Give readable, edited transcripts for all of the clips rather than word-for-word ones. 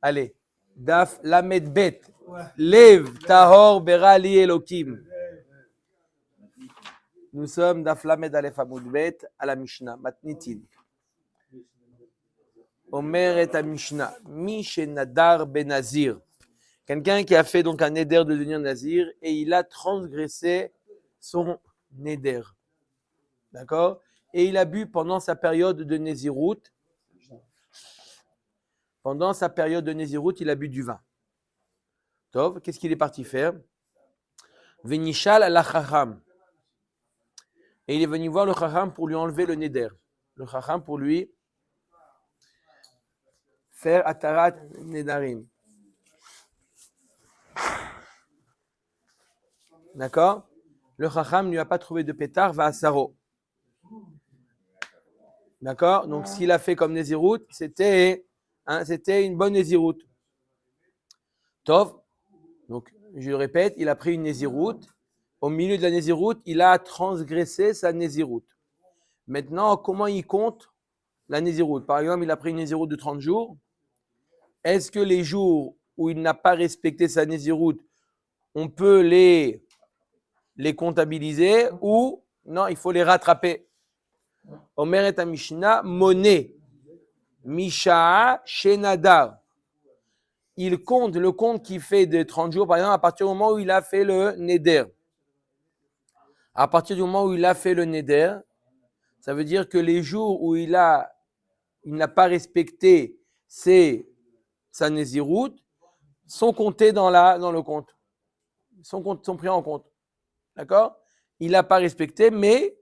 Allez. Daf Lamed Bet. Lev Tahor Berali Elokim. Nous sommes Daf Lamed Aleph Amud Bet à la Mishnah. Matnitin. Omer et à Mishnah. Mishenadar Benazir. Quelqu'un qui a fait donc un neder de devenir nazir et il a transgressé son neder. D'accord? Et il a bu pendant sa période de Nézirut. Pendant sa période de Nézirut, il a bu du vin. Tov, qu'est-ce qu'il est parti faire? Venishal al Chacham. Et il est venu voir le Chacham pour lui enlever le neder. Le Chacham pour lui faire Atarat Nedarim. D'accord? Le Chacham ne lui a pas trouvé de pétard, va à Saro. D'accord? Donc s'il a fait comme Nézirut, c'était une bonne Nézirut. Tov. Donc je le répète, il a pris une Nézirut. Au milieu de la Nézirut, il a transgressé sa Nézirut. Maintenant, comment il compte la Nézirut? Par exemple, il a pris une Nézirut de 30 jours. Est-ce que les jours où il n'a pas respecté sa Nézirut, on peut les comptabiliser ou non, il faut les rattraper? Omer et Mishnah, Moné, Misha, Shenadar. Il compte le compte qu'il fait de 30 jours, par exemple, à partir du moment où il a fait le Neder. À partir du moment où il a fait le Neder, ça veut dire que les jours où il n'a pas respecté sa Nézirut sont comptés dans le compte. Sont pris en compte. D'accord? Il n'a pas respecté, mais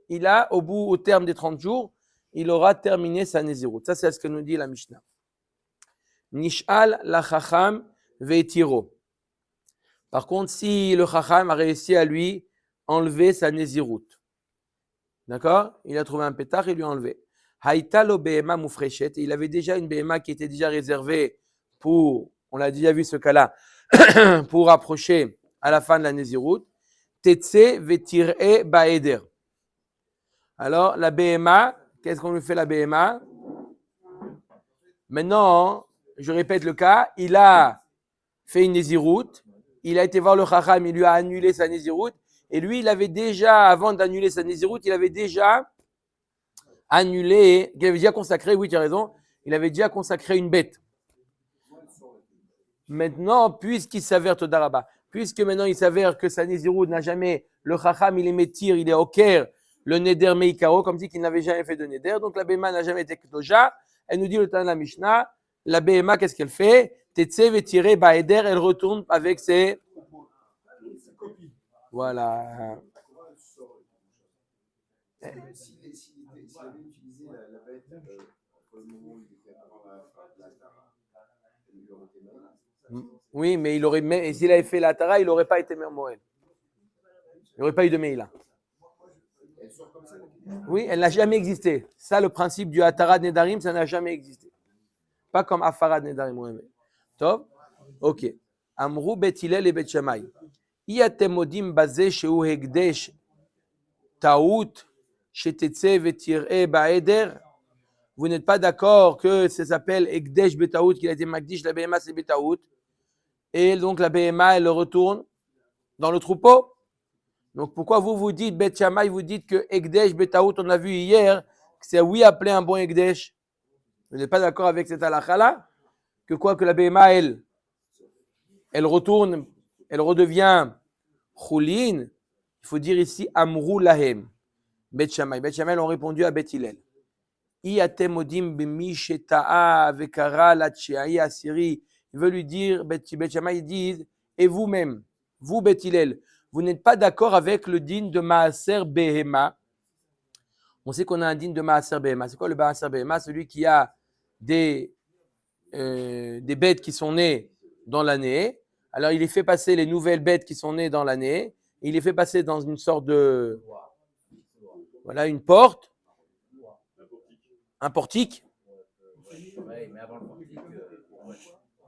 au terme des 30 jours, il aura terminé sa Nézirut. Ça, c'est ce que nous dit la Mishnah. Nish'al la Chacham ve'tiro. Par contre, si le Chacham a réussi à lui enlever sa Nézirut, d'accord? Il a trouvé un pétard et lui a enlevé. Haïta lo behema mufreshet. Il avait déjà une behema qui était déjà réservée pour, on l'a déjà vu ce cas-là, pour approcher à la fin de la Nézirut. Tetse vetir'e ba'eder. Alors, la behema, qu'est-ce qu'on lui fait la behema? Maintenant, je répète le cas, il a fait une Nézirut, il a été voir le Chacham, il lui a annulé sa Nézirut, et lui, il avait déjà, avant d'annuler sa Nézirut, il avait déjà annulé, il avait déjà consacré, oui, tu as raison, il avait déjà consacré une bête. Maintenant, puisqu'il s'avère Todaraba, puisque maintenant il s'avère que sa Nézirut n'a jamais, le Chacham, il est métir, il est au Caire, le Neder Meikaro, comme dit qu'il n'avait jamais fait de Neder, donc la Béma n'a jamais été Ktoja. Elle nous dit le temps de la Mishnah, la Béma, qu'est-ce qu'elle fait? Tetse vetir'e ba'eder, elle retourne avec ses. Voilà. S'il avait utilisé la bête entre le moment où il était avant la Tara, il aurait été mal. Oui, mais s'il avait fait la Tara, il n'aurait pas été Mermoël. Il n'aurait pas eu de Meïla. Elle sort comme ça. Oui, elle n'a jamais existé. Ça, le principe du Atara Nedarim, ça n'a jamais existé. Pas comme Afara Nedarim. Top. Ok. Amrou Bet Hillel et Bet Shammai. Iatem modim basé chez Hegdesh Taout chez Tetse vetir'e ba'eder. Vous n'êtes pas d'accord que ça s'appelle Hegdesh Betaout, qu'il a été Magdish, la BMA c'est Betaout. Et donc la BMA, elle retourne dans le troupeau. Donc pourquoi vous dites, Bet Shammai, vous dites que Hegdesh Betaout, on a vu hier, que c'est oui appelé un bon Hegdesh. Vous n'êtes pas d'accord avec cette halakha-là? Que quoi que la BMA, elle retourne, elle redevient Choulin. Il faut dire ici Amrou Lahem. Bet Shammai. Bet Shammai ont répondu à Bet Hillel. Iatem odim b'mi sheta'a vekara latchea'i asiri. Il veut lui dire, Bet Shammai, ils disent, et vous-même, vous Bet Hillel, vous n'êtes pas d'accord avec le din de Maaser Behema. On sait qu'on a un din de Maaser Behema. C'est quoi le Maaser Behema? Celui qui a des bêtes qui sont nées dans l'année. Alors, il les fait passer les nouvelles bêtes qui sont nées dans l'année. Il les fait passer dans une sorte de. Voilà, une porte. Un portique.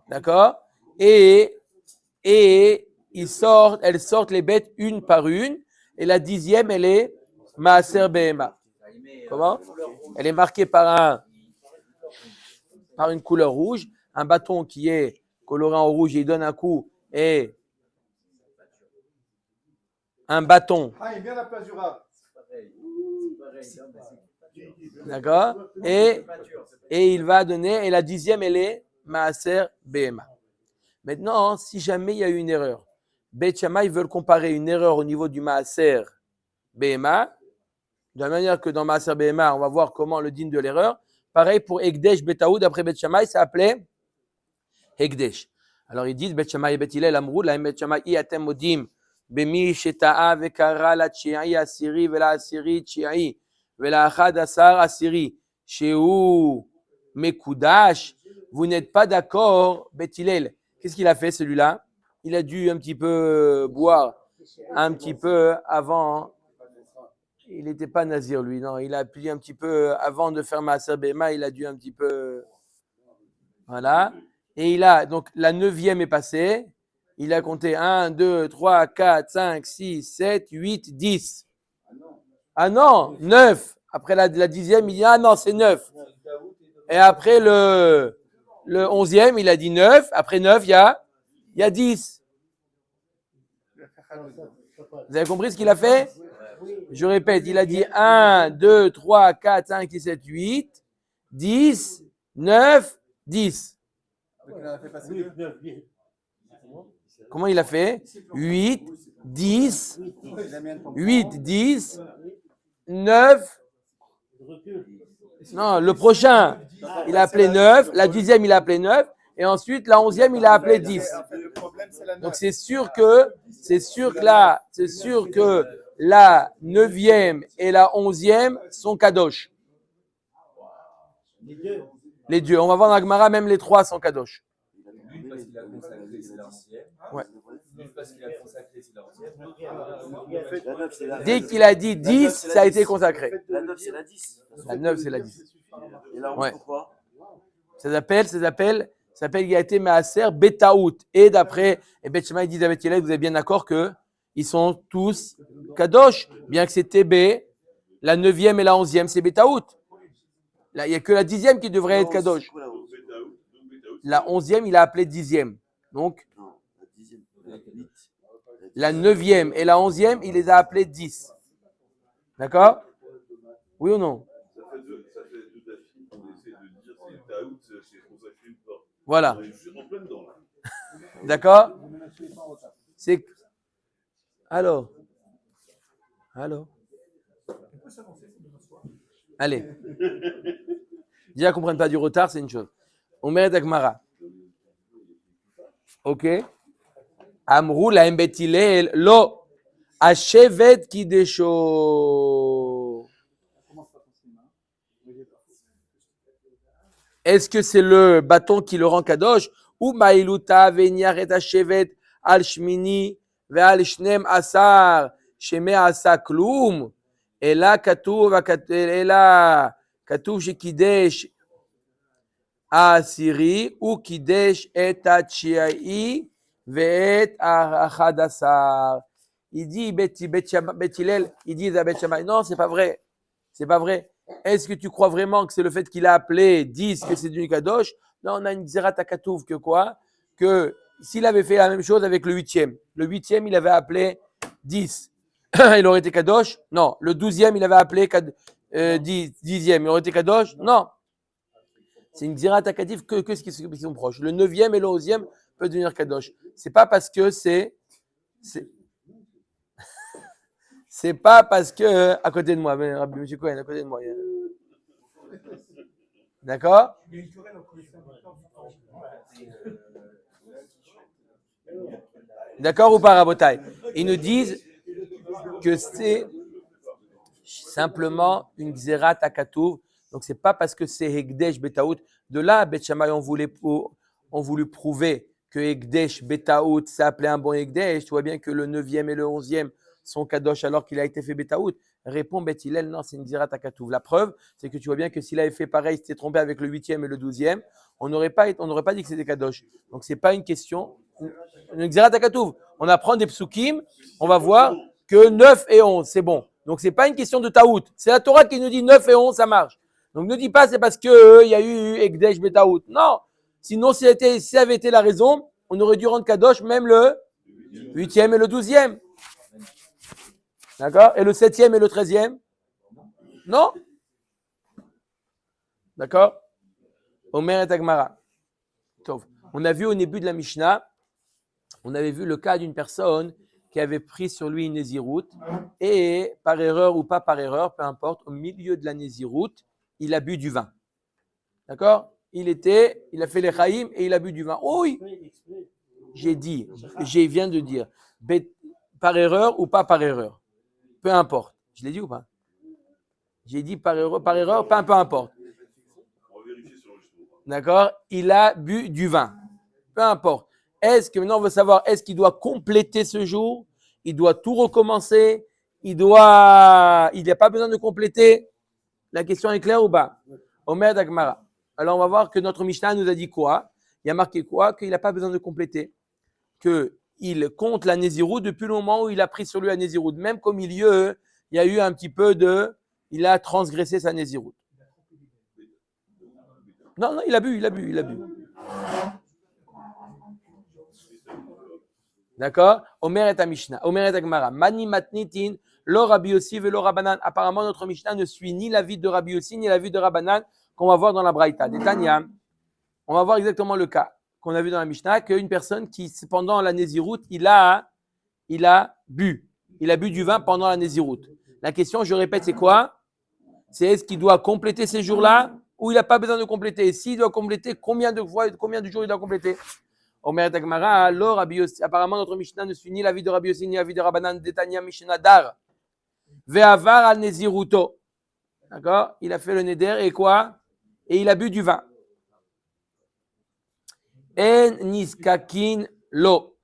D'accord? Et elles sortent les bêtes une par une. Et la 10e, elle est Maaser Behema. Comment? Elle est marquée par une couleur rouge, un bâton qui est coloré en rouge, et il donne un coup et un bâton. Ah, il vient la place du Rav. D'accord? Et il va donner, et la 10e, elle est Maaser Behema. Maintenant, si jamais il y a eu une erreur, Beth Shammai veulent comparer une erreur au niveau du Maaser Behema, de la manière que dans Maaser Behema, on va voir comment le din de l'erreur. Pareil pour Ekdesh Betaoud, après Beth Shammai, ça s'appelait Ekdesh. Alors ils disent Beth Shammai et Beth Hillel Amrou, la Beth Shammai atem modim bemi sheta'a vekara la tchiai asiri vela asiri tchiai vela achad asar asiri sheu mekudash. Vous n'êtes pas d'accord, Beth Hillel. Qu'est-ce qu'il a fait celui-là? Il a dû un petit peu boire un petit peu avant. Il n'était pas nazir lui, non. Il a pu un petit peu avant de faire Maaser Behema, il a dû un petit peu. Voilà. Et il a, donc la 9e est passée. Il a compté 1, 2, 3, 4, 5, 6, 7, 8, 10. Ah non, 9. Après la 10e, il dit ah non, c'est 9. Et après le 11e, il a dit 9. Après 9, il y a 10. Vous avez compris ce qu'il a fait? Je répète, il a dit 1, 2, 3, 4, 5, 6, 7, 8, 10, 9, 10. Comment il a fait? 8, 10, 8, 10, 9. Non, le prochain, il a appelé 9. La 10e, il a appelé 9. Et ensuite, la 11e, il a appelé 10. Donc, c'est sûr que la 9e et la 11e sont kadosh. Les deux. On va voir dans la Gemara, même les 3 sont kadosh. L'une parce qu'il a consacré, c'est la 10e. Ouais. L'une parce qu'il a consacré, c'est la 11e. Dès qu'il a dit 10, ça a été consacré. La 9, c'est la 10. La 9, c'est la 10. Et là, on Ouais. pourquoi? Ça s'appelle, il a été Maaser Betaout. Et d'après, et Beth Shammai dit David Hillel, vous êtes bien d'accord que ils sont tous Kadosh, bien que c'était B, la 9e et la 11e, c'est Betaout. Là, il n'y a que la 10e qui devrait être Kadosh. La 11e, il a appelé 10e. Donc, Non, la 10e. la 9e et la 11e, il les a appelés 10. D'accord? Oui ou non? Ça fait deux affines qu'on essaie de dire c'est Taout, c'est consacré ou pas. Voilà. Je suis en plein dedans là. D'accord? C'est. Alors. Allez. Déjà, qu'on ne prenne pas du retard, c'est une chose. On mérite Agmara. Ok? Amrou la Beth Hillel lo Hashevet kidesho. Est-ce que c'est le bâton qui le rend kadosh ou ma'iluta veniar et Hashevet al shmini ve al shnem asar sheme asa klum ela katuv shekidesh asiri ou kidesh et atchiai ve'et achadasar. Il dit Beth Hillel, il dit à Beth Shammai, non, c'est pas vrai. C'est pas vrai. Est-ce que tu crois vraiment que c'est le fait qu'il a appelé 10 que c'est du kadosh? Non, on a une Xerat Akatouv que quoi? Que s'il avait fait la même chose avec le 8e, il avait appelé 10. Il aurait été kadosh? Non. Le 12e, il avait appelé 10e, il aurait été kadosh? Non. C'est une Xerat Akativ que ce qui sont proches. Le 9e et le 11e peuvent devenir kadosh. C'est pas parce que c'est pas parce que à côté de moi, mais Rabbi M. Cohen, à côté de moi. D'accord? D'accord ou pas, Rabotai? Ils nous disent que c'est simplement une Xerat Akatouv. Donc, c'est pas parce que c'est Hekdesh Betaout. De là, Beth Shammai ont voulu prouver que Hekdesh Betaout s'appelait un bon Hekdesh. Tu vois bien que le 9e et le 11e sont Kadosh alors qu'il a été fait Betaout. Répond Beth Hillel, non, c'est une Xerat Akatouv. La preuve, c'est que tu vois bien que s'il avait fait pareil, il s'était trompé avec le 8e et le 12e, on n'aurait pas dit que c'était Kadosh. Donc, c'est pas une question. Une Xerat Akatouv. On apprend des psukim, on va voir que 9 et 11, c'est bon. Donc, c'est pas une question de Taout. C'est la Torah qui nous dit 9 et 11, ça marche. Donc, ne dis pas c'est parce qu'il y a eu Ekdesh Betaout. Non, Sinon, si ça avait été la raison, on aurait dû rendre Kadosh même le 8e et le 12e. D'accord? Et le 7e et le 13e? Non? D'accord? Omer et Agmara. On a vu au début de la Mishnah, on avait vu le cas d'une personne qui avait pris sur lui une nésiroute et par erreur ou pas par erreur, peu importe, au milieu de la nésiroute, il a bu du vin. D'accord? Il a fait les chaïm et il a bu du vin. Oh oui! Je viens de dire, par erreur ou pas par erreur. Peu importe. Je l'ai dit ou pas? J'ai dit par erreur, peu importe. On va vérifier sur le jour. D'accord? Il a bu du vin. Peu importe. Est-ce que maintenant on veut savoir, est-ce qu'il doit compléter ce jour? Il doit tout recommencer? Il n'y a pas besoin de compléter? La question est claire ou pas? Omer d'Agmara. Alors on va voir que notre Mishnah nous a dit quoi? Il y a marqué quoi? Qu'il n'a pas besoin de compléter. Qu'il compte la Nézirut depuis le moment où il a pris sur lui la Nézirut. Même qu'au milieu, il y a eu un petit peu il a transgressé sa Nézirut. Non, il a bu. D'accord? Omer et Mishnah. Omer et Agmara. Mani matnitin, lo Rabbi Yossi velo Rabbanan. Apparemment, notre Mishnah ne suit ni l'avis de Rabbi Yossi ni l'avis de Rabbanan qu'on va voir dans la Braïta. Détania. On va voir exactement le cas qu'on a vu dans la Mishnah, qu'une personne qui, pendant la Nézirut, il a bu. Il a bu du vin pendant la Nézirut. La question, je répète, c'est quoi? C'est est-ce qu'il doit compléter ces jours-là ou il n'a pas besoin de compléter? Et s'il doit compléter, combien de jours il doit compléter? Omer Tagmara, alors Rabbi Yossi, apparemment notre Mishnah ne suit ni l'avis de Rabbi Yossi ni l'avis de Rabbanan, Détania Mishnah Dar. Ve'avar al Neziruto. D'accord? Il a fait le neder et quoi? Et il a bu du vin. En niskakin lo.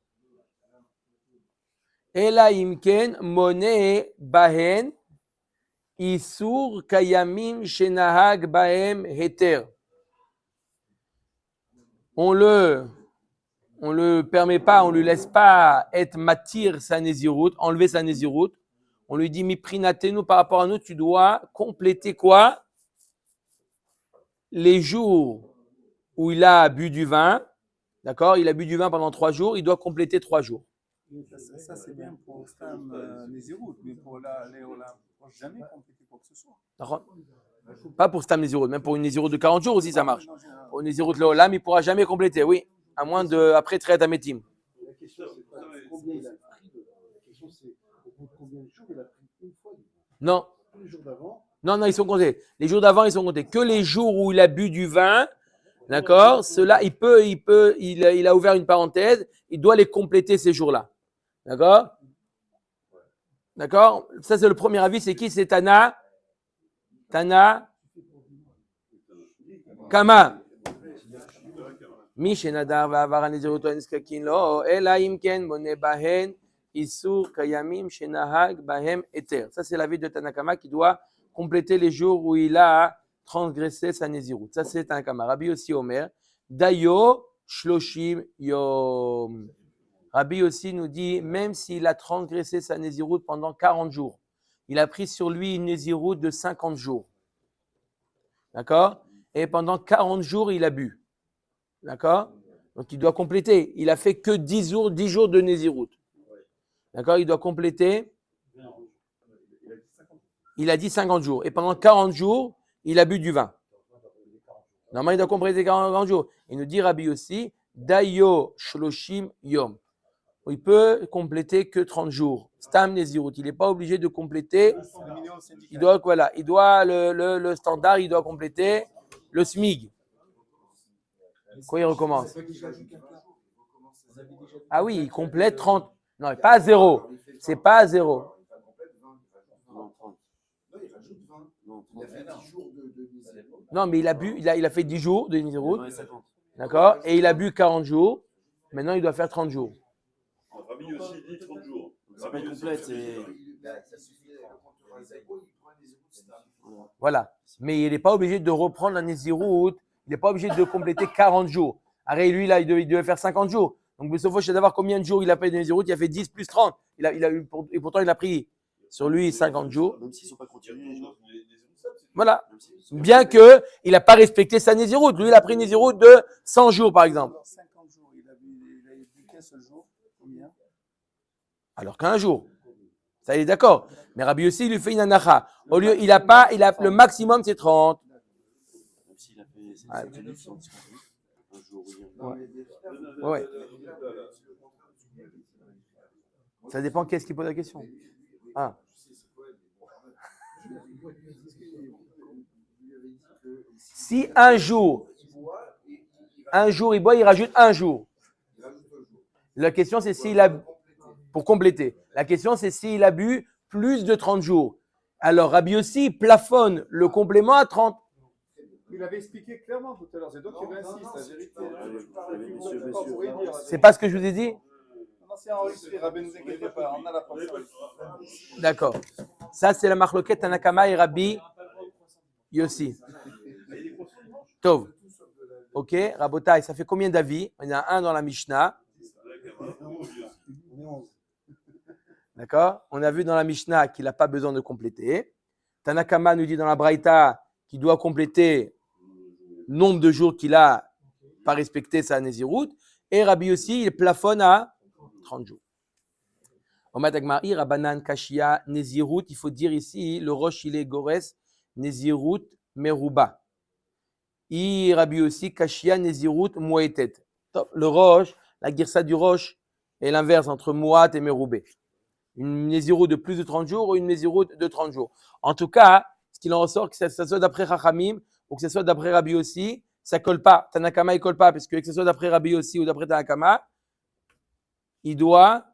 Ela imken mone bahen isur kayamim shenahag bahem heter. On le permet pas, on lui laisse pas être matir sa nésiroute, enlever sa nésiroute. On lui dit miprinatenu par rapport à nous, tu dois compléter quoi? Les jours où il a bu du vin. D'accord? Il a bu du vin pendant 3 jours, il doit compléter 3 jours. Ça c'est bien pour Stam Nézirut, mais pour Léolam, il ne faut jamais compléter quoi que ce soit. D'accord? Pas pour Stam Nézirut, même pour une Nézirut de 40 jours aussi ça marche. Pour une Nézirut Léolam, il ne pourra jamais compléter, oui, à moins après Tret Ametim. La question c'est pas combien il a pris de vin. La question c'est au bout de combien de jours il a pris une fois du vin. Non. Tous les jours d'avant. Non, ils sont comptés. Les jours d'avant, ils sont comptés. Que les jours où il a bu du vin, d'accord, cela, il a ouvert une parenthèse, il doit les compléter ces jours-là. D'accord? D'accord? Ça, c'est le premier avis. C'est qui? C'est Tana Kama. Mishenadar va'avar haneziruto en niskakin lo, ela imken mone bahen isur kayamim shenahag bahem eter. Ça, c'est l'avis de Tanakama qui doit compléter les jours où il a transgressé sa nézirut. Ça, c'est Tanakama. Rabbi Yossi Omer, Dayo shloshim yom. Rabbi Yossi nous dit, même s'il a transgressé sa nézirut pendant 40 jours, il a pris sur lui une nézirut de 50 jours. D'accord? Et pendant 40 jours, il a bu. D'accord? Donc, il doit compléter. Il a fait que 10 jours de nézirut. D'accord? Il doit compléter. Il a dit 50 jours. Et pendant 40 jours, il a bu du vin. Normalement, il doit compléter 40 jours. Il nous dit Rabbi Yossi, Dayo shloshim yom. Il peut compléter que 30 jours. Stam Nezirut. Il n'est pas obligé de compléter. Il doit le standard, il doit compléter le SMIG. Quoi, il recommence? Ah oui, il complète 30. Non, pas à 0. C'est pas à 0. Non, mais il a bu, il a fait 10 jours de Nezirut. D'accord? Et il a bu 40 jours. Maintenant, il doit faire 30 jours. Rabbi aussi dit 30 jours. C'est pas complet, c'est. Voilà. Mais il n'est pas obligé de reprendre la Nézirut. Il n'est pas obligé de compléter 40 jours. Arrête, lui, là, il devait faire 50 jours. Donc, Bessophos, je sais d'avoir combien de jours il a payé de Nézirut. Il a fait 10 plus 30. Et pourtant, il a pris sur lui 50 jours. Même s'ils ne sont pas continués les jours. Voilà. Bien qu'il n'a pas respecté sa Nézirut. Lui, il a pris une Nézirut de 100 jours, par exemple. Alors, 50 jours, il a bu qu'un seul jour. Combien? Alors qu'un jour. Ça, il est d'accord. Mais Rabbi aussi, il lui fait une anacha. Au lieu, le maximum, c'est 30. Même s'il a fait Ah. 100 un jour, Ouais. Ça dépend qui est-ce qui pose la question. Ah. Si un jour il boit, il rajoute un jour. La question, c'est s'il a, pour compléter, la question, c'est s'il a bu plus de 30 jours. Alors, Rabbi aussi plafonne le complément à 30. Il avait expliqué clairement tout à l'heure, c'est toi qui réinsiste, la vérité. C'est pas ce que je vous ai dit? Non, c'est enregistré, Rabbi, ne vous inquiétez pas, on a la preuve. D'accord. Ça, c'est la marloquette Tanakama et Rabbi Yossi. Tov. Ok, Rabotai, ça fait combien d'avis? Il y en a un dans la Mishnah. D'accord? On a vu dans la Mishnah qu'il n'a pas besoin de compléter. Tanakama nous dit dans la Braïta qu'il doit compléter le nombre de jours qu'il a pas respecté sa Nézirut. Et Rabbi aussi, il plafonne à 30 jours. Omatagmari, Rabbanan, Kashia, Nézirut, il faut dire ici, le Rosh, il est Gores, Nézirut, Meruba. I Rabbi aussi, Kashia, Nézirut, Moetet. Le Rosh, la Girsa du Rosh est l'inverse entre Moat et Meroubé. Une Nézirut de plus de 30 jours ou une Nézirut de 30 jours. En tout cas, ce qu'il en ressort, que ça soit d'après Chachamim ou que ce soit d'après Rabbi aussi, ça colle pas. Tanakama, il colle pas, parce que ce soit d'après Rabbi aussi ou d'après Tanakama, il doit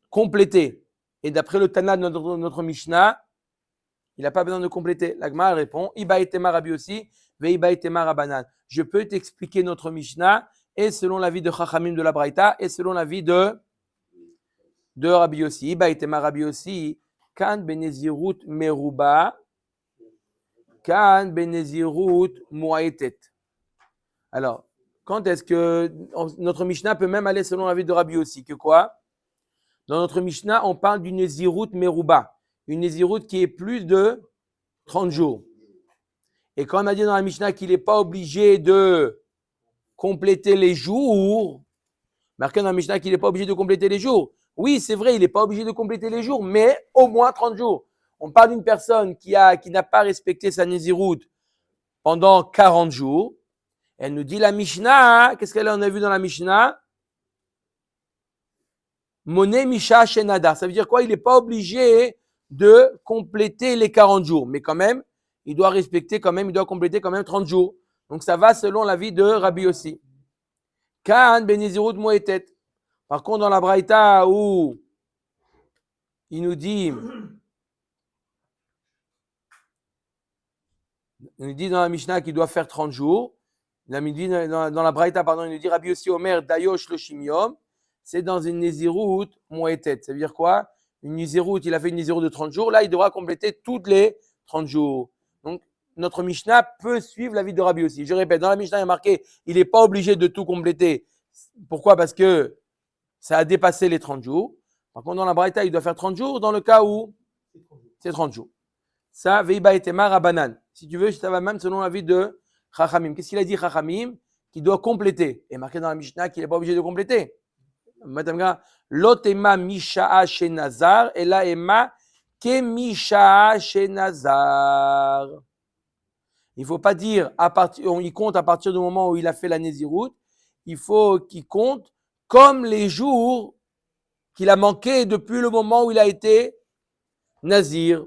compléter. Et d'après le Tana de notre Mishnah, il n'a pas besoin de compléter. L'Agma répond, Iba etema Rabbi aussi, ve Iba etema Rabbanan. Je peux t'expliquer notre Mishnah, et selon l'avis de Chachamim de la Braïta, et selon l'avis de Rabbi Yossi. Iba etema Rabbi Yossi, kan benezirut meruba, kan benezirut muaetet. Alors, quand est-ce que notre Mishnah peut même aller selon l'avis de Rabbi Yossi? Que quoi? Dans notre Mishnah, on parle d'une Nézirut Meruba, une Nézirut qui est plus de 30 jours. Et quand on a dit dans la Mishnah qu'il n'est pas obligé de compléter les jours, marqué dans la Mishnah qu'il n'est pas obligé de compléter les jours. Oui, c'est vrai, il n'est pas obligé de compléter les jours, mais au moins 30 jours. On parle d'une personne qui n'a pas respecté sa Nézirut pendant 40 jours. Elle nous dit la Mishnah, qu'est-ce qu'elle en a vu dans la Mishnah? Moné Misha Shenada. Ça veut dire quoi? Il n'est pas obligé de compléter les 40 jours. Mais quand même, il doit compléter quand même 30 jours. Donc ça va selon l'avis de Rabbi Yossi. Kan benizirut moetet. Par contre, dans la Braïta où il nous dit dans la Mishnah qu'il doit faire 30 jours. Dans la Braïta, il nous dit Rabbi Yossi Omer Dayosh Loshim Yom. C'est dans une Nézirut Moetet. Ça veut dire quoi? Une Nézirut, il a fait une Nézirut de 30 jours. Là, il devra compléter toutes les 30 jours. Donc, notre Mishnah peut suivre l'avis de Rabbi aussi. Je répète, dans la Mishnah, il y a marqué, il n'est pas obligé de tout compléter. Pourquoi? Parce que ça a dépassé les 30 jours. Par contre, dans la Braïta, il doit faire 30 jours dans le cas où c'est 30 jours. Ça, Veiba et Temar Rabanan. Si tu veux, ça va même selon l'avis de Chachamim. Qu'est-ce qu'il a dit, Chachamim? Qu'il doit compléter. Et marqué dans la Mishnah qu'il n'est pas obligé de compléter. L'otema mishaa chez Nazar et la ema ke mishaa chez Nazar. Il ne faut pas dire il compte à partir du moment où il a fait la Nézirut. Il faut qu'il compte comme les jours qu'il a manqué depuis le moment où il a été Nazir.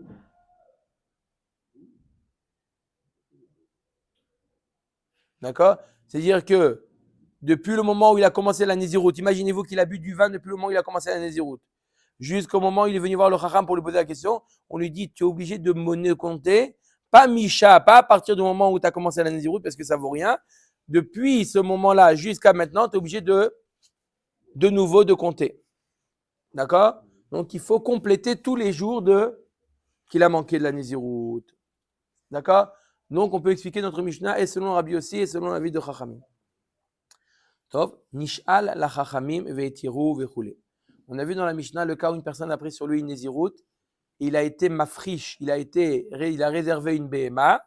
D'accord? C'est-à-dire que depuis le moment où il a commencé la Nézirut, imaginez-vous qu'il a bu du vin depuis le moment où il a commencé la Nézirut, jusqu'au moment où il est venu voir le Chacham pour lui poser la question, on lui dit, tu es obligé de monnaie compter, pas Misha, pas à partir du moment où tu as commencé la Nézirut, parce que ça vaut rien. Depuis ce moment-là jusqu'à maintenant, tu es obligé de nouveau de compter. D'accord? Donc, il faut compléter tous les jours qu'il a manqué de la Nézirut. D'accord? Donc, on peut expliquer notre Mishnah et selon Rabbi Yossi et selon l'avis de Chachamim. Tov, Nish'al la Chachamim ve'etiru ve'chule. On a vu dans la Mishnah le cas où une personne a pris sur lui une Nézirut il a été mafriche, il a réservé une BMA,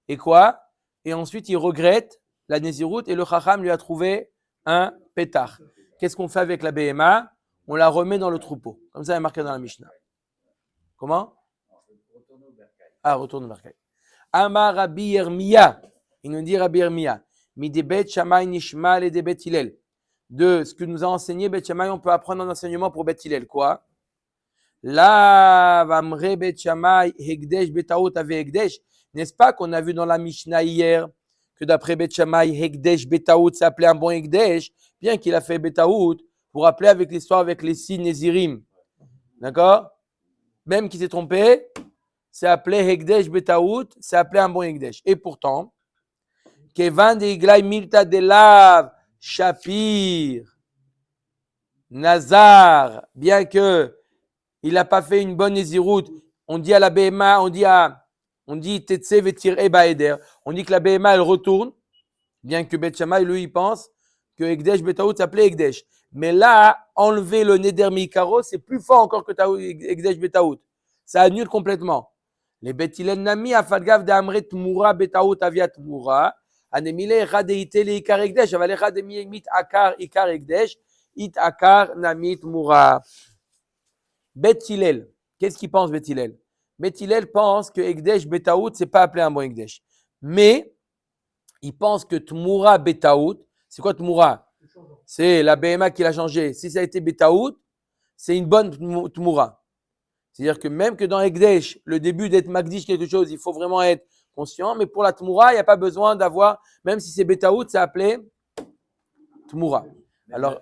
et quoi? Et ensuite, il regrette la Nézirout, et le Chacham lui a trouvé un pétard. Qu'est-ce qu'on fait avec la BMA? On la remet dans le troupeau. Comme ça, il est marqué dans la Mishnah. Comment? Ah, retourne au bercail. Amar Rabbi Yirmiya. Il nous dit Rabbi Yirmiya. Midi Bet Shammai Nishma et de Bet Hillel. De ce que nous a enseigné Bet Shammai, on peut apprendre un enseignement pour Bet Hillel. Quoi? Là, Vamre Bet Shammai Hekdesh Betaout Ave Hekdesh. N'est-ce pas qu'on a vu dans la Mishnah hier que d'après Bet Shammai, Hekdesh Betaout s'appelait un bon Hekdesh, bien qu'il a fait Betaout, vous rappelez avec l'histoire avec les 6 Nézirim. D'accord? Même qui s'est trompé, c'est appelé Hekdesh Betaout, c'est appelé un bon Hekdesh. Et pourtant, Kevan de Iglai Milta de Lav, Shapir, Nazar, bien que il n'a pas fait une bonne Nézirout, on dit à la BMA, on dit Tetse Vetir Eba Eder, on dit que la BMA elle retourne, bien que Bet Shammai lui il pense que Hekdesh Betaout s'appelait Hekdesh. Mais là, enlever le Neder Mikaro, c'est plus fort encore que Hekdesh Betaout. Ça annule complètement. Les Bet Hillel Nami Afadgav de Amre Tmura Betaout Aviat Tmura. Anemile Radeite le Ikar Hekdesh. Avale Rademi Mit Akar Ikar Hekdesh. It Akar Nami Tmura. Bet Hillel. Qu'est-ce qu'il pense Bet Hillel? Bet Hillel pense que Hekdesh Betaout, c'est pas appelé un bon Hekdesh. Mais il pense que Tmura Betaout, c'est quoi Tmura? C'est la BMA qui l'a changé. Si ça a été Betaout, c'est une bonne Tmura. C'est-à-dire que même que dans Hekdesh, le début d'être Magdish quelque chose, il faut vraiment être conscient. Mais pour la Tmura, il n'y a pas besoin d'avoir, même si c'est Betaout, c'est appelé Tmura. Alors,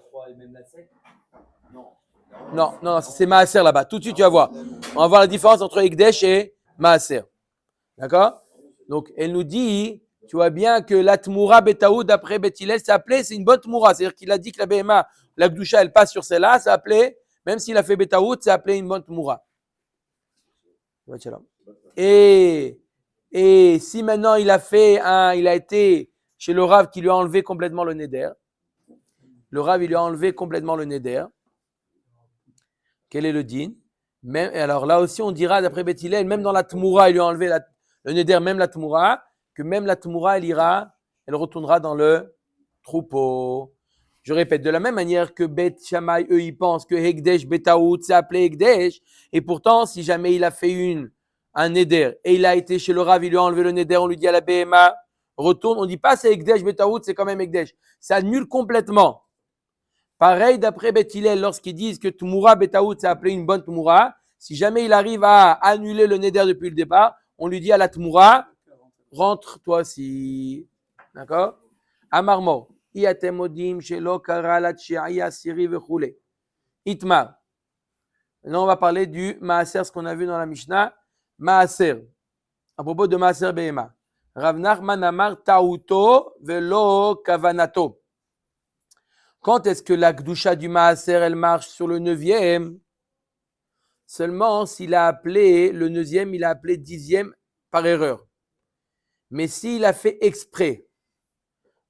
non, c'est Maaser là-bas. Tout de suite, tu vas voir. On va voir la différence entre Hekdesh et Maaser. D'accord? Donc, elle nous dit, tu vois bien que la Tmura Betaout, d'après Bet Hillel, c'est appelé, c'est une bonne Tmura. C'est-à-dire qu'il a dit que la BMA, la Gdusha, elle passe sur celle-là, c'est appelé, même s'il a fait Betaout, c'est appelé une bonne Tmura. Et si maintenant il a été chez le Rav qui lui a enlevé complètement le Neder, le Rav il lui a enlevé complètement le Neder, quel est le din? Alors là aussi on dira d'après Bet Hillel, même dans la Tmura il lui a enlevé le Neder, même la Tmura, que même la Tmura elle retournera dans le troupeau. Je répète, de la même manière que Bet Shammai, eux, ils pensent que Hekdesh Betaout, c'est appelé Hekdesh. Et pourtant, si jamais il a fait un Neder et il a été chez le Rav, il lui a enlevé le Neder, on lui dit à la BMA, retourne. On ne dit pas c'est Hekdesh Betaout, c'est quand même Hekdesh. Ça annule complètement. Pareil d'après Bet Hillel, lorsqu'ils disent que Tmura Betaout, c'est appelé une bonne Tmura. Si jamais il arrive à annuler le Neder depuis le départ, on lui dit à la Tmura, rentre toi aussi. D'accord? Amarmo. Iatemodim shelo kara la tchiaïa siri vechule. Itmar. Maintenant, on va parler du Maaser, ce qu'on a vu dans la Mishnah. Maaser. À propos de Maaser Behema. Rav Nachman amar ta'uto velo kavanato. Quand est-ce que la Gdusha du Maaser, elle marche sur le 9e? Seulement s'il a appelé le 9e, il a appelé 10e par erreur. Mais s'il a fait exprès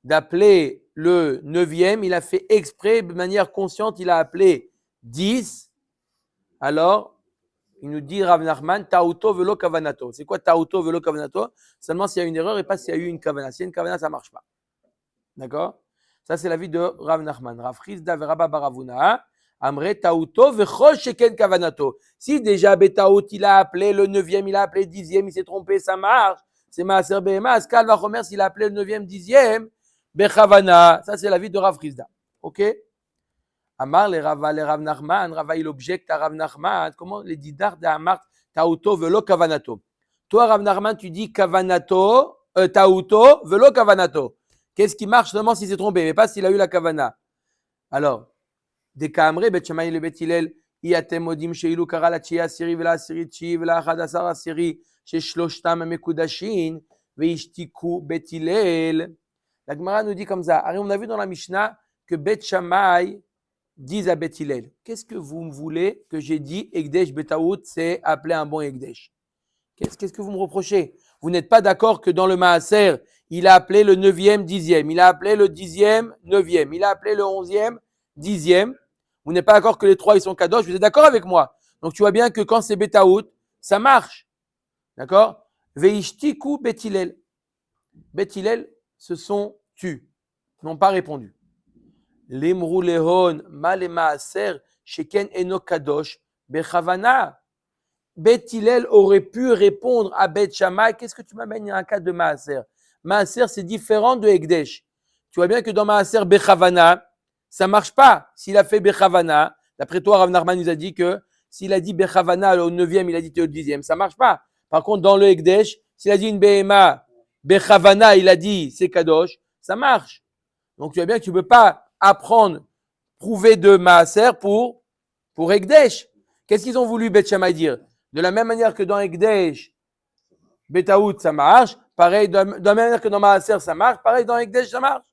d'appeler le 9e, il a fait exprès, de manière consciente, il a appelé 10. Alors, il nous dit Rav Nachman, Ta'uto velo kavanato. C'est quoi Ta'uto velo kavanato? Seulement s'il y a une erreur et pas s'il y a eu une kavana. S'il y a une kavana, ça ne marche pas. D'accord? Ça, c'est l'avis de Rav Nachman. Rav Chizda veraba baravuna. Amre Ta'uto vechol sheken kavanato. Si déjà Betaout, il a appelé le 9e, il a appelé 10e, il s'est trompé, ça marche. C'est Maaser Behema. Askal vachomer, s'il a appelé le 9e, 10e, Bechavana, ça c'est l'avis de Rav Chizda. Ok? Amar le Rav Nachman, Rava il objecte à Rav Nachman. Comment les didar de Amar Ta'uto velo kavanato. Toi Rav Nachman tu dis kavanato, Ta'uto velo kavanato. Qu'est-ce qui marche seulement s'il s'est trompé, mais pas s'il a eu la kavana. Alors, des Kamre, Bet Shammai le Bet Hillel, Iatem modim sheilu kara la tchia siri vela siri tchi vela achadasar siri sheshloshtam mekudashin veishtiku Bet Hillel. La Gemara nous dit comme ça. On a vu dans la Mishnah que Bet Shammai disent à Bet Hillel, qu'est-ce que vous me voulez que j'ai dit Hekdesh Betaout, c'est appelé un bon Hekdesh? Qu'est-ce que vous me reprochez? Vous n'êtes pas d'accord que dans le Maaser, il a appelé le 9e, 10e, il a appelé le 10e, 9e, il a appelé le 11e, 10e. Vous n'êtes pas d'accord que les trois, ils sont kadosh, vous êtes d'accord avec moi? Donc tu vois bien que quand c'est Betaout, ça marche. D'accord? Veishtiku betilel. Betilel se sont tus, n'ont pas répondu. Limru lehon malema aser sheken eno kadosh bechavana. Betilel aurait pu répondre à Bet Shammai. Qu'est-ce que tu m'amènes à un cas de maaser? Maaser, c'est différent de Ekdesh. Tu vois bien que dans maaser bechavana, ça marche pas. S'il a fait bechavana, d'après toi, Rav Nachman nous a dit que s'il a dit bechavana au 9e, il a dit au 10e, ça marche pas. Par contre, dans le Ekdesh, s'il a dit une behema bechavana, il a dit c'est kadosh, ça marche. Donc tu vois bien que tu ne peux pas apprendre, prouver de maaser pour Ekdesh. Qu'est-ce qu'ils ont voulu Bet Shammai dire? De la même manière que dans Ekdesh, Betaout, ça marche. Pareil, de la même manière que dans Maaser, ça marche. Pareil, dans Ekdesh, ça marche.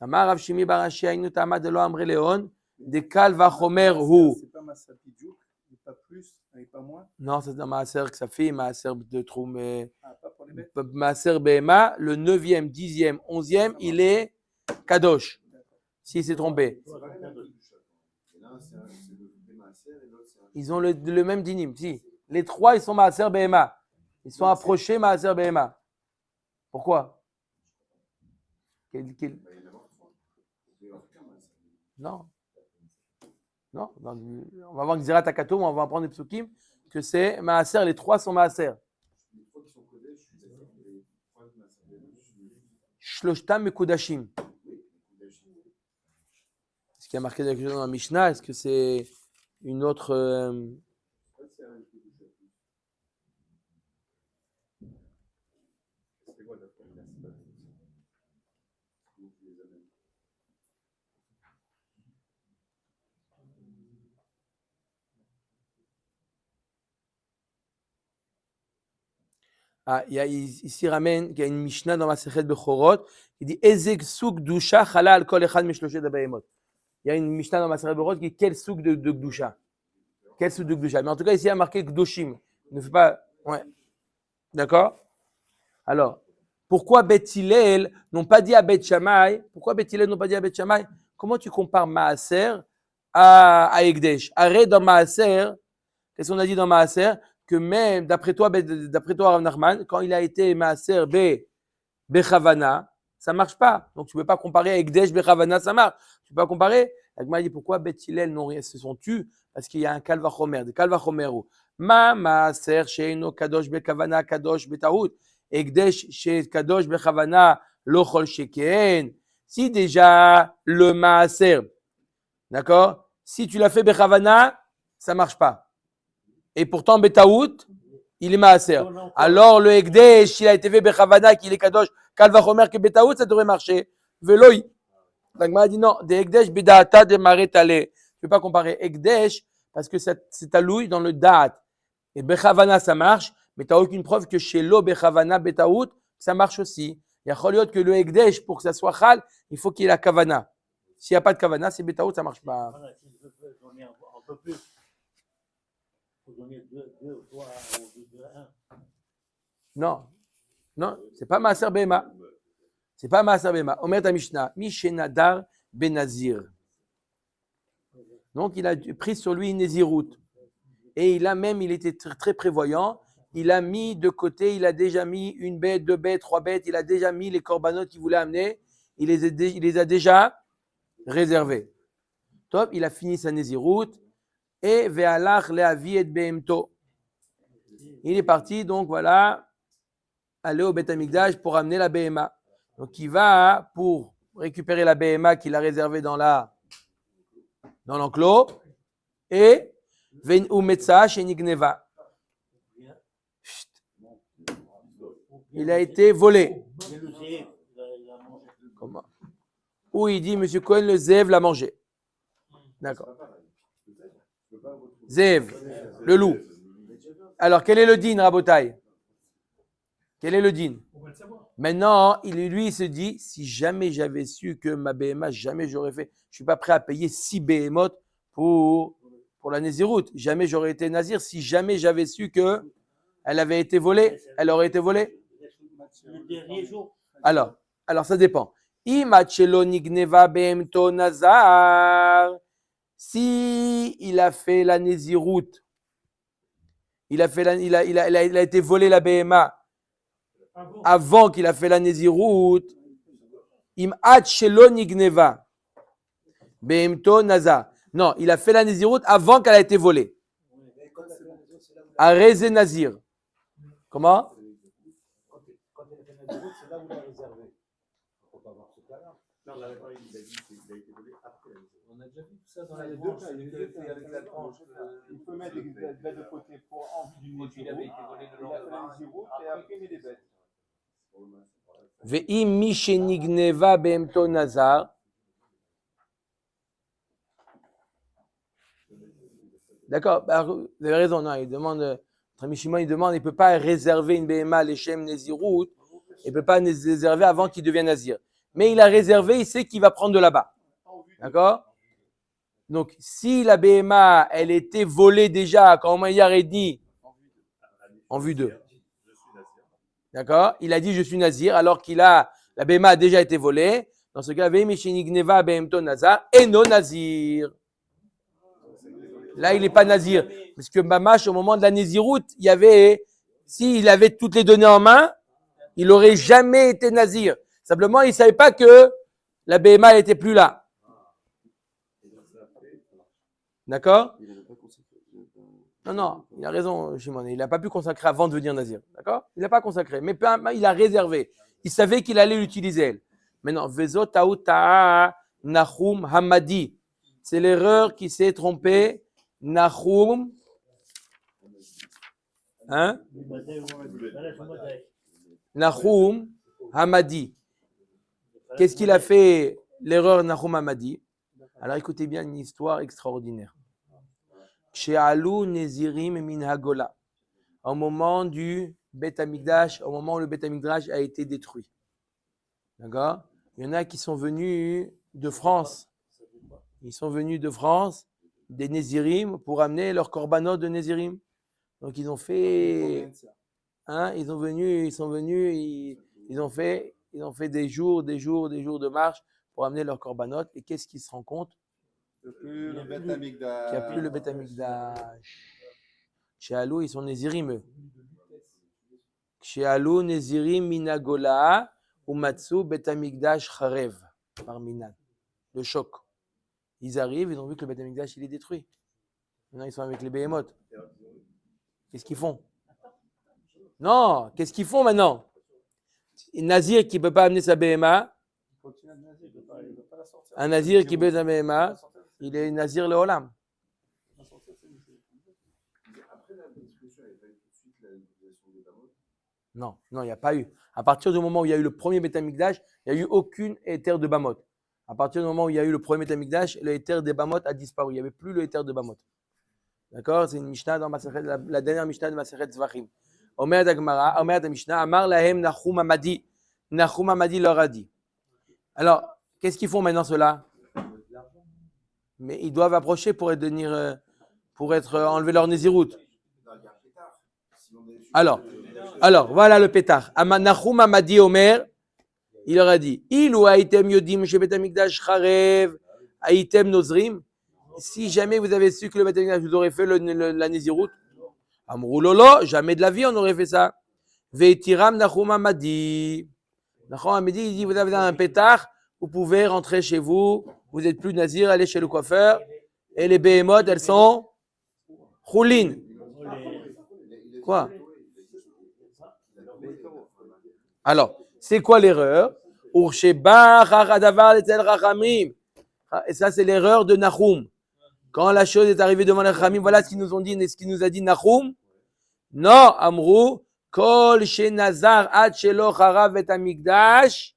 Amar Rav Shimi Barashi Ainu Tama de lo Amre Leon, de Kal Vachomer Hu. C'est pas Massa Pidjouk, et pas plus, et pas moins. Non, c'est dans Maaser que ça fait, Maaser de Troum. Ah, pas pour les bêtes. Maaser Behema, le 9e, 10e, 11e, il est Kadosh. S'il s'est trompé. C'est pas les mêmes Kedusha. Et l'un, c'est le Maaser et l'autre, c'est un. Ils ont le même dinim. Si. Les trois, ils sont Maaser Behema. Ils sont approchés Maaser Behema. Pourquoi? Non. Non. On va voir Gzirat Akatum, on va apprendre les psukim, que c'est Maaser, les trois sont Maaser. Les trois qui sont codés, je suis d'accord. Les trois Maaser. Shloshtam Mekudashim. Est-ce qu'il y a marqué quelque chose dans la Mishnah? Est-ce que c'est une autre. Ah, ici ramène qu'il y a une Mishnah dans Masechet Bechorot qui dit Ezek souk dusha chala al kol echad mishloshet abayemot. Il y a une Mishnah dans Masechet Bechorot qui dit quel souk de gdusha. Quel souk de gdusha. Mais en tout cas, ici, il y a marqué gdoshim. Ne fait pas. Ouais. D'accord? Alors, pourquoi Bet Hillel n'ont pas dit à Bet Shammai? Pourquoi Bet Hillel n'ont pas dit à Bet Shammai? Comment tu compares Maaser à Ekdesh? Arrête dans Maaser. Qu'est-ce qu'on a dit dans Maaser? Que même, d'après toi, Rav Nachman, quand il a été Maaser Bechavana, ça ne marche pas. Donc, tu ne peux pas comparer avec Ekdesh Bechavana, ça marche. Tu ne peux pas comparer. Agma dit pourquoi Bet Hillel n'ont rien, se sont tus? Parce qu'il y a un Kalvachomer. De Kalvachomeru. Maaser Sheino Kadosh Bekavana Kadosh Betaout. Ekdesh She Kadosh Bechavana Lochol Sheken. Si déjà le Maaser, d'accord? Si tu l'as fait Bechavana, ça ne marche pas. Et pourtant, Betaout, il est Maaser. Alors, le Ekdesh, il a été fait Bechavana, qu'il est Kadosh, Kalvachomer, que Betaout, ça devrait marcher. Veloï. L'Agma a dit non, des Ekdesh, Bedaata, de Maretale. Tu ne peux pas comparer Ekdesh, parce que c'est talouille dans le Daat. Et Bechavana, ça marche, mais tu n'as aucune preuve que chez l'eau Bechavana, Betaout, ça marche aussi. Il y a Choliot que le Ekdesh, pour que ça soit Chal, il faut qu'il y ait la Kavana. S'il n'y a pas de Kavana, c'est Betaout, ça ne marche pas. Voilà, si je peux donner un peu plus. Il faut donner deux ou trois ou deux, un. Non, non, c'est pas Maaser Behema. C'est pas Maaser Behema. Omer ta Mishnah, Mishenadar Benazir. Donc il a pris sur lui une Nézirout. Et il était très prévoyant. Il a mis de côté, il a déjà mis une bête, deux bêtes, trois bêtes. Il a déjà mis les corbanotes qu'il voulait amener. Il les a déjà réservés. Top, il a fini sa Nézirout. Et ve'alach le'avi et behemto. Il est parti, donc voilà, aller au Beth Amikdash pour amener la BMA. Donc il va pour récupérer la BMA qu'il a réservée dans l'enclos. Et ven umetza shenigneva. Il a été volé. Mais le zéf, il a mangé. Comment? Ou il dit, M. Cohen, le Zev l'a mangé. D'accord. Zev, le loup. Alors, quel est le din, Rabotai? Quel est le din? Maintenant, lui, il se dit, si jamais j'avais su que ma BMA, jamais j'aurais fait, je ne suis pas prêt à payer 6 BMOT pour la Néziroute. Jamais j'aurais été Nazir. Si jamais j'avais su qu'elle avait été volée, elle aurait été volée. Le dernier jour. Alors ça dépend. Imachelo nigneva behemto nazar. Si il a fait la Néziroute il a été volé la BMA avant qu'il a fait la Nézirout, im at shelo nigneva, behemto nazar. Non, il a fait la Nézirout avant qu'elle a été volée. Arezé Nazir. Comment? Quand il a fait la déroute, c'est là où il a réservé. Faut pas voir ce cas-là. Non, la réponse, il a dit qu'il a été volé après la maison. On a déjà vu tout ça dans Il y a la deux tranche, cas, celui il y a qui deux avait fait cas. avec la tranche. Il peut mettre des bêtes de côté pour en vue d'une Quand il avait Nézirut. été volé le Il a fait la lendemain. Nézirut et après il met des bêtes. Ve'im mi shenigneva behemto nazar. D'accord, bah, vous avez raison. Non, il demande, Rami Shimon, il demande, il ne peut pas réserver une BMA à l'Echem Nézirout, il ne peut pas réserver avant qu'il devienne Nazir. Mais il a réservé, il sait qu'il va prendre de là-bas. D'accord? Donc, si la BMA, elle était volée déjà, quand Omaïar est dit, en vue d'eux. D'accord? Il a dit, je suis Nazir, alors la BMA a déjà été volée. Dans ce cas, Ve'imishinigneva behemto nazar, et non Nazir. Là, il n'est pas Nazir. Parce que Mamash, au moment de la Nézirout, s'il avait toutes les données en main, il n'aurait jamais été Nazir. Simplement, il ne savait pas que la BMA n'était plus là. D'accord? Il n'avait pas consacré. Non, il a raison, Shimon. Il n'a pas pu consacrer avant de devenir Nazir. D'accord? Il n'a pas consacré. Mais il a réservé. Il savait qu'il allait l'utiliser. Maintenant, Vezo Taouta Nahum Hamadi. C'est l'erreur qui s'est trompée. Nahum. Hein? Nahum Hamadi. Qu'est-ce qu'il a fait, l'erreur Nahum Hamadi? Alors écoutez bien une histoire extraordinaire. Chez Alou Nezirim Minhagola, au moment du Bet Amikdash, au moment où le Bet Amikdash a été détruit. D'accord? Il y en a qui sont venus de France. Ils sont venus de France, des Nézirim, pour amener leur korbanot de Nézirim. Donc ils ont fait, ils ont fait des jours de marche pour amener leur korbanot. Et qu'est-ce qu'ils se rendent compte? Plus le Beth Qu'il n'y a plus le Bet Amikdash. Chez Alou, ils sont Nézirim, eux. Chez Alou, Nézirim Minagola, Umatsu Bet Amikdash Charev, par Minan. Le choc. Ils arrivent, ils ont vu que le Bet Amikdash, il est détruit. Maintenant, ils sont avec les Behemoth. Qu'est-ce qu'ils font? Non, qu'est-ce qu'ils font maintenant? Nazir qui ne peut pas amener sa BMA. Un Nazir qui peut sa BMA, il est Nazir le Olam. Après la discussion, il n'y avait pas eu tout de suite la utilisation des Bamot. Non, il n'y a pas eu. À partir du moment où il y a eu le premier Beth Amikdash, il n'y a eu aucune éther de Bamot. À partir du moment où il y a eu le premier Beth Amikdash, le éther des Bamot a disparu. Il n'y avait plus le éther de Bamot. D'accord? C'est une Mishnah dans la dernière Mishnah de Masechet Zvachim. Omer d'Agmara, Omer de Mishnah, Amar lahem Nahum Hamadi. Nahum Hamadi leur a dit. Alors, qu'est-ce qu'ils font maintenant ceux-là? Mais ils doivent approcher pour être enlever leur Nézirout. Alors, voilà le pétard. Nahum Hamadi Omer, il leur a dit, Ilu aitem yodim shebet hamikdash charev, aitem nozrim. Si jamais vous avez su que le Bet Amikdash vous aurait fait la Nézirout, Amrou lolo, jamais de la vie on aurait fait ça. Veitiram Nahum Hamadi. Nahum Hamadi, il dit, vous avez un pétard, vous pouvez rentrer chez vous, vous n'êtes plus Nazir, allez chez le coiffeur, et les Behemoth, elles sont Choulin. Quoi? Alors, c'est quoi l'erreur? Et ça, c'est l'erreur de Nahum. Quand la chose est arrivée devant les Chachamim, voilà ce qu'ils nous ont dit, et ce qu'il nous a dit Nahum. Non, Amrou, Kol she Nazar ad shelo charav et Amikdash,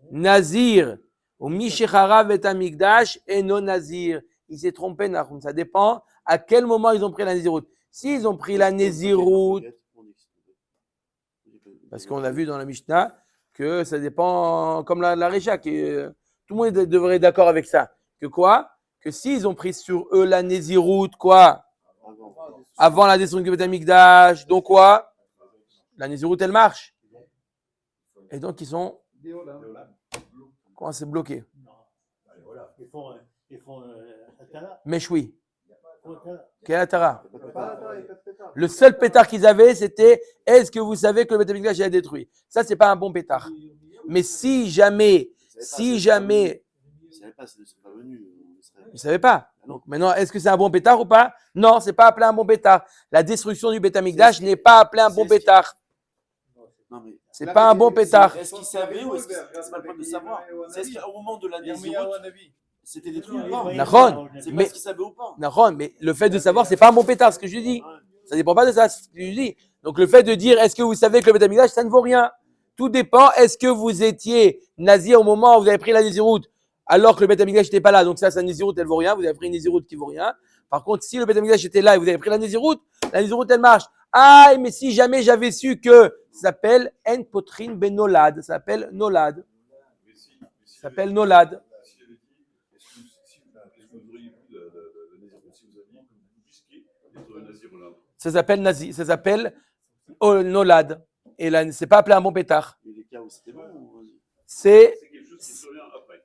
Nazir, ou mi she charav et Amikdash, et non Nazir. Il s'est trompé, Nahum. Ça dépend à quel moment ils ont pris la Nézirout. S'ils ont pris la Nézirout, parce qu'on a vu dans la Mishnah que ça dépend, comme la Récha, tout le monde devrait être d'accord avec ça. Que quoi? Que s'ils ont pris sur eux la Nézirout, quoi? Avant la destruction du Bet Amikdash, donc quoi? La Nézirout, elle marche. Et donc, ils sont. Comment c'est bloqué? Ils font Méchoui. Quel Atara? Le seul pétard qu'ils avaient, c'était est-ce que vous savez que le Beth Amikdash est détruit? Ça, c'est pas un bon pétard. Mais si jamais, Ils ne savaient pas, ils ne sont pas venus. ils ne savaient pas. Donc maintenant, est-ce que c'est un bon pétard ou pas? Non, c'est pas appelé un bon pétard. La destruction du Beth Amikdash n'est pas appelée un bon pétard. Non, mais C'est pas un bon pétard. est-ce qu'ils savaient ou est-ce que c'est pas le problème de savoir? C'est est-ce qu'au moment de la Nézirut, c'était détruit ou pas? Nahon, C'est mais parce qu'ils savaient ou pas? Nahon, mais le fait de savoir, c'est pas un bon pétard, ce que je dis. Ça dépend pas de ça, ce que je dis. Donc le fait de dire, est-ce que vous savez que le Beth Amikdash, ça ne vaut rien. Tout dépend, est-ce que vous étiez nazir au moment où vous avez pris la Nézirut, alors que le Beth Amikdash n'était pas là. Donc ça, sa Nézirut, elle vaut rien. Vous avez pris une Nézirut qui vaut rien. Par contre, si le Beth Amikdash était là et vous avez pris la Nézirut, elle marche. Ah, mais si jamais j'avais su que ça s'appelle En Potrin Ben Nolad, ça s'appelle Nolad. Ça s'appelle Nolad. Ça s'appelle Nazi, ça s'appelle Nolad. Et là, c'est pas appelé un bon pétard. Et les cas où c'était bon ou... C'est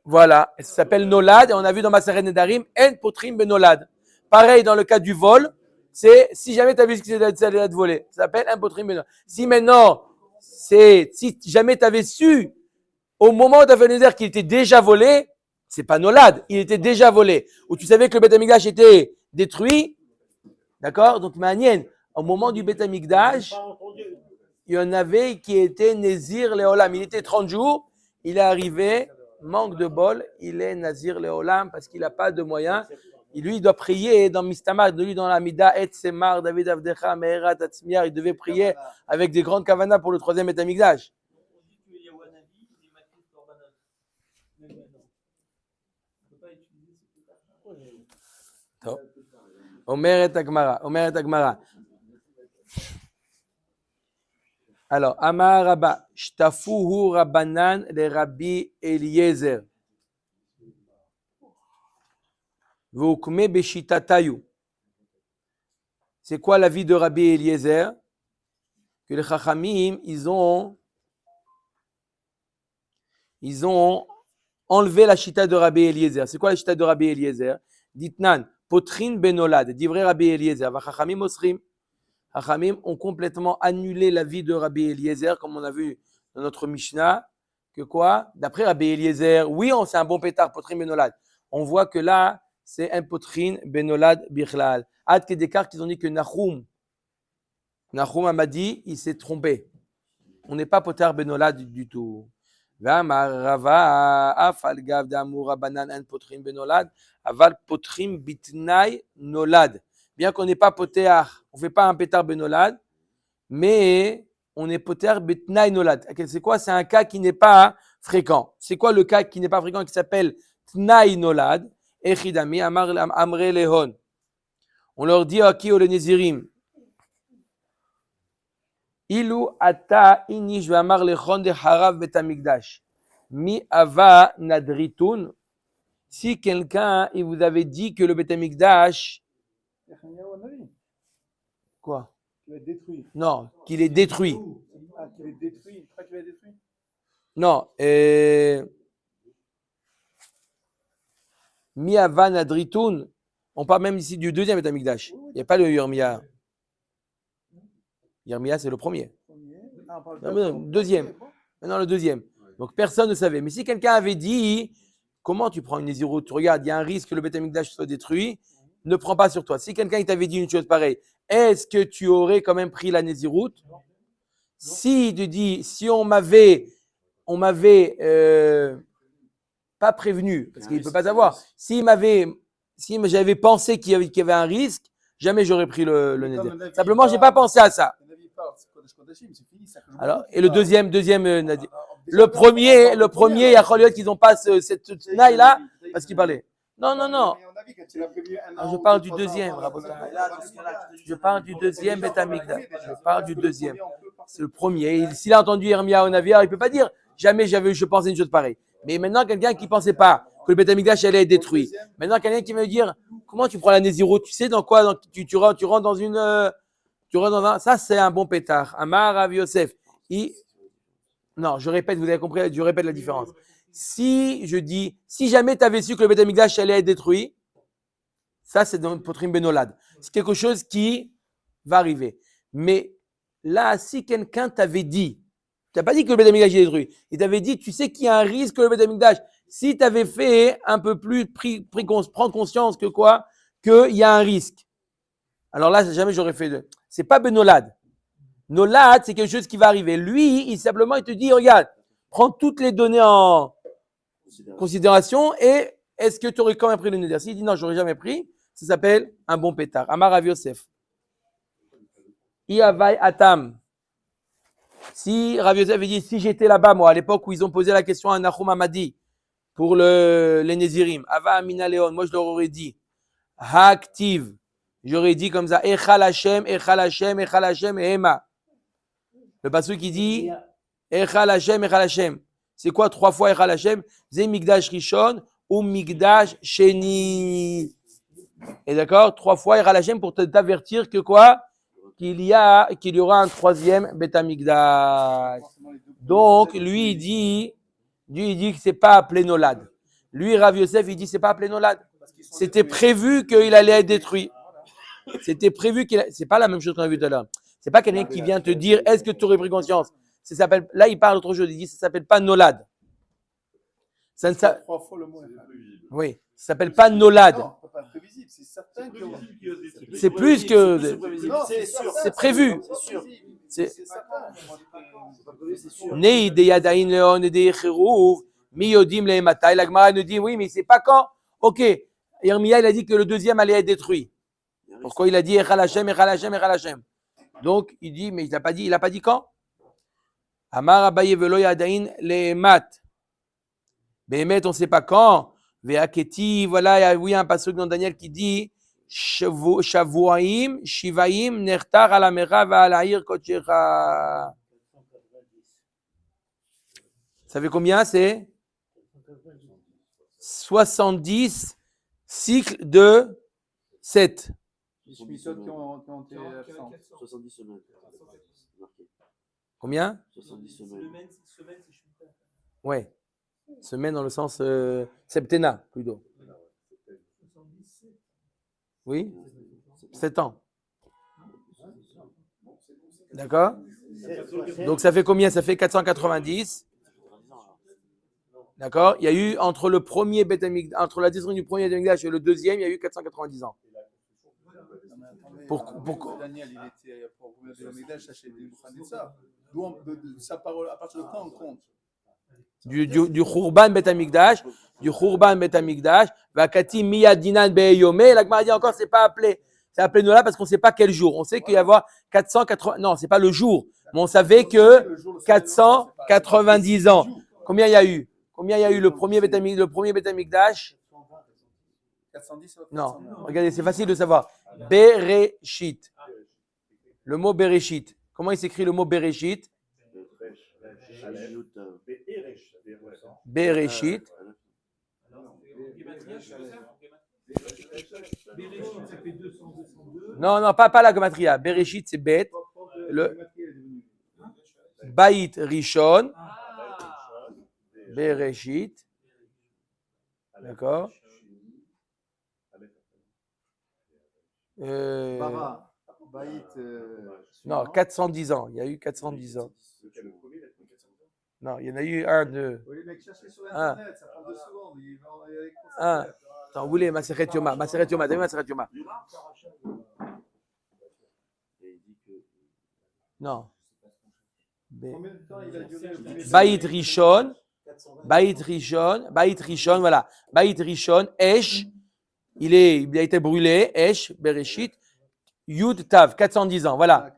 voilà, ça s'appelle Nolad et on a vu dans Maseret Nedarim En Potrim Ben Nolad. Pareil dans le cas du vol, c'est si jamais tu as vu ce que ça allait être volé, ça s'appelle En Potrim Ben Nolad. Si maintenant, si jamais tu avais su au moment où tu as fait le Néder qu'il était déjà volé, c'est pas Nolad, il était déjà volé. Ou tu savais que le Beth Amikdash était détruit, d'accord? Donc Manienne, au moment du Beth Amikdash, il y en avait qui étaient Nézir Léolam. Il était 30 jours, il est arrivé, manque de bol, il est Nazir Léolam parce qu'il n'a pas de moyens. Lui, il doit prier dans Mistamar, lui dans la Mida, Et Semar, David Avdecha, Meherat, Atzmiar, il devait prier avec des grandes kavanas pour le troisième Beth Amikdash. Omer et Agmara. Alors, Amar Rabba, Shtafuhu Rabbanan le Rabbi Eliezer. Vukme Beshitatayu. C'est quoi la vie de Rabbi Eliezer? Que les Chachamim, ils ont enlevé la chita de Rabbi Eliezer. C'est quoi la chita de Rabbi Eliezer? Ditnan, Potrin Benolad, divrei Rabbi Eliezer, va Chachamim Osrim. Chachamim ont complètement annulé la vie de Rabbi Eliezer, comme on a vu dans notre Mishnah, que quoi? D'après Rabbi Eliezer, oui, c'est un bon pétard, Potrin Benolad. On voit que là, c'est un Potrin Benolad Bichlal. Ad Kedekar, qu'ils ont dit que Nahum Amadi, il s'est trompé. On n'est pas Potar Benolad du tout. Rava, Afal Gav d'Amour Rabanan en Potrin Benolad, Aval Potrin Bitnai Nolad. Bien qu'on n'est pas potéar, on ne fait pas un pétard benolad, mais on est potéar betnaï nolad. C'est quoi? C'est un cas qui n'est pas fréquent. C'est quoi le cas qui n'est pas fréquent qui s'appelle tnaï nolad? Echidami amre lehon. On leur dit à qui au Nézirim? Ilu ata inish v'amar lechon de harav betamikdash. Mi ava nadritun. Si quelqu'un il vous avait dit que le betamikdash quoi? Qu'il est détruit. Non, qu'il est détruit. Ah, qu'il est détruit. Pas qu'il est détruit. Non. Miavan Adritoun. On parle même ici du deuxième Beth Amikdash. Il n'y a pas le Yirmia. Yirmia, c'est le premier. Ah, on parle Non, deuxième. Maintenant, le deuxième. Donc, personne ne savait. Mais si quelqu'un avait dit, comment tu prends une Nézirut? Regarde, il y a un risque que le Beth Amikdash soit détruit. Ne prends pas sur toi. Si quelqu'un t'avait dit une chose pareille, est-ce que tu aurais quand même pris la Nézirut? Si tu dis, si on m'avait pas prévenu, parce qu'il ne peut pas savoir, si j'avais pensé qu'il y avait un risque, jamais j'aurais pris le Nézir. Simplement, je n'ai pas pensé à ça. Alors, et le deuxième Nadir. Le premier, il y a Choliot qu'ils n'ont pas cette naille là, parce qu'il parlait. Non. Je parle du deuxième, je parle du deuxième Beth Amikdash. Je parle du deuxième. C'est le premier. S'il a entendu Yirmia au Navire, il ne peut pas dire jamais je pensais une chose pareille. Mais maintenant, quelqu'un qui ne pensait pas que le Beth Amikdash allait être détruit. Maintenant, quelqu'un qui veut dire comment tu prends la Nézirut? Tu sais dans quoi? Tu rentres dans une. Tu rentres dans un. Ça, c'est un bon pétard. Amar Rav Yosef. Non, je répète, vous avez compris, je répète la différence. Si jamais tu avais su que le Beth Amikdash allait être détruit, Ça, c'est dans Potrim Benolad. C'est quelque chose qui va arriver. Mais là, si quelqu'un t'avait dit, tu n'as pas dit que le Beth Amikdash est détruit, il t'avait dit, tu sais qu'il y a un risque que le Beth Amikdash, si tu avais fait un peu plus, prendre conscience que quoi, qu'il y a un risque. Alors là, jamais j'aurais fait deux. C'est pas Benolad. Nolad, c'est quelque chose qui va arriver. Lui, il te dit, regarde, prends toutes les données en considération et est-ce que tu aurais quand même pris le Neder? S'il dit non, j'aurais jamais pris, ça s'appelle un bon pétard. Amar Rav Yosef. Iavai Atam. Si Rav Yosef avait dit, si j'étais là-bas, moi, à l'époque où ils ont posé la question à Nahum Hamadi pour les Nézirim, Ava Amina Leon, moi je leur aurais dit, Ha'aktiv, j'aurais dit comme ça, Echal Hashem, Echal Hashem, Echal Hashem, Ema. Le passage qui dit, Echal Hashem, Echal Hashem. C'est quoi 3 fois Echal Hashem? Zé Migdash Rishon ou Migdash Sheni. Et d'accord? 3 fois Echal Hashem pour t'avertir que quoi? Qu'il y aura un 3e Beth Amikdash. Donc, lui, il dit que c'est pas appelé Nolad. Lui, Rav Yosef, il dit c'est pas appelé Nolad. C'était prévu qu'il allait être détruit. C'était prévu c'est pas la même chose qu'on a vu tout à l'heure. C'est pas quelqu'un qui vient te dire est-ce que tu aurais pris conscience. Ça s'appelle, là, il parle autre chose. Il dit ça s'appelle pas Nolad. Ça ne s'appelle. 3 fois le mot. Oui, ça s'appelle pas Nolad. Non, c'est pas prévisible, c'est certain que. C'est plus que. C'est prévu. C'est C'est certain. Nei de Yadaïn Leon et de Yechirouv, mi yodim le Matai. La Gemara nous dit oui, mais c'est pas quand. Ok, Yermia il a dit que le 2e allait être détruit. Pourquoi il a dit Echal Hashem, Echal Hashem, Echal Hashem? Donc il dit, mais il a pas dit quand? Amar Abaye velo Yadaïn le Mat. Behemet, on ne sait pas quand. Ve'aketi, voilà, il y a oui, un passage dans Daniel qui dit Shavuaim, Shivaim, Nertar ala Mera va'alaïr Kochecha. Ça fait combien? C'est 70 cycles de 7. Les Shemitot qui ont été absents. 70 semaines. Combien? 70 semaines. Ouais. Semaine dans le sens septennat, plutôt. Oui? 7 ans. D'accord? Donc ça fait combien? Ça fait 490. D'accord? Il y a eu entre le premier Beth Amikdash, entre la destruction du premier Beth Amikdash et le 2e, il y a eu 490 ans. Pourquoi? Daniel, il était pour le Médage, ça c'était ça. D'où sa parole, à partir de quand on compte? Du Khurban Bet Amikdash, Vakati Miyadinan Beyomé. La Gemara dit encore, c'est pas appelé. C'est appelé Nola parce qu'on ne sait pas quel jour. On sait qu'il y avoir 480. Non, c'est pas le jour, mais on savait que 490 ans. Combien il y a eu? Le premier Bet Amikdash? 410 Non, regardez, c'est facile de savoir. Bereshit. Le mot Bereshit. Comment il s'écrit le mot Bereshit? Bereshit. Non, pas la gematria. Bereshit, c'est bête. Le Baït Rishon. Bereshit. D'accord. Non, 410 ans. Il y a eu 410 ans. Non, il y en a eu 1, 2. Oui, mec, cherchez sur Internet, ça prend 2 secondes. Attends, vous voulez Maseret Yoma. T'as vu Maseret Yoma? Non. Combien de temps il a duré le premier Baït Rishon, voilà. Baït Rishon, Esh, il a été brûlé, Esh, Bereshit, Yud Tav, 410 ans, voilà.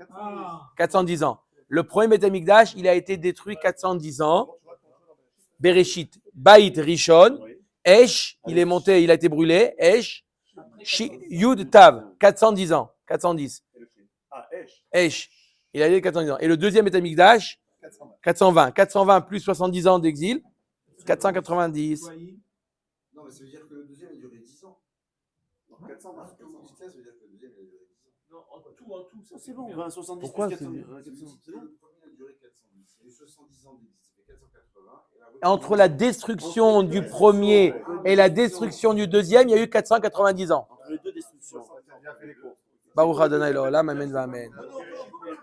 410 ans. Le premier Beth Amikdash, il a été détruit 410 ans. Bereshit, Baït Rishon, Esh, il est monté, il a été brûlé, Esh, Yud Tav, 410 ans, 410. Esh, il a été 410 ans. Et le deuxième Beth Amikdash, 420 plus 70 ans d'exil, 490. Non, mais ça veut dire que le deuxième a duré 10 ans. 420, ça veut dire que le deuxième a duré 10 ans. Non, en tout, ça C'est bon, 20, 70 Pourquoi plus c'est- 400. Le premier a duré 410. Il y a eu 70 ans d'exil, ça fait 480. Entre la destruction du premier et la destruction du deuxième, il y a eu 490 ans. Entre les deux destructions. Baruch Adonai Leolam, Amen, Amen.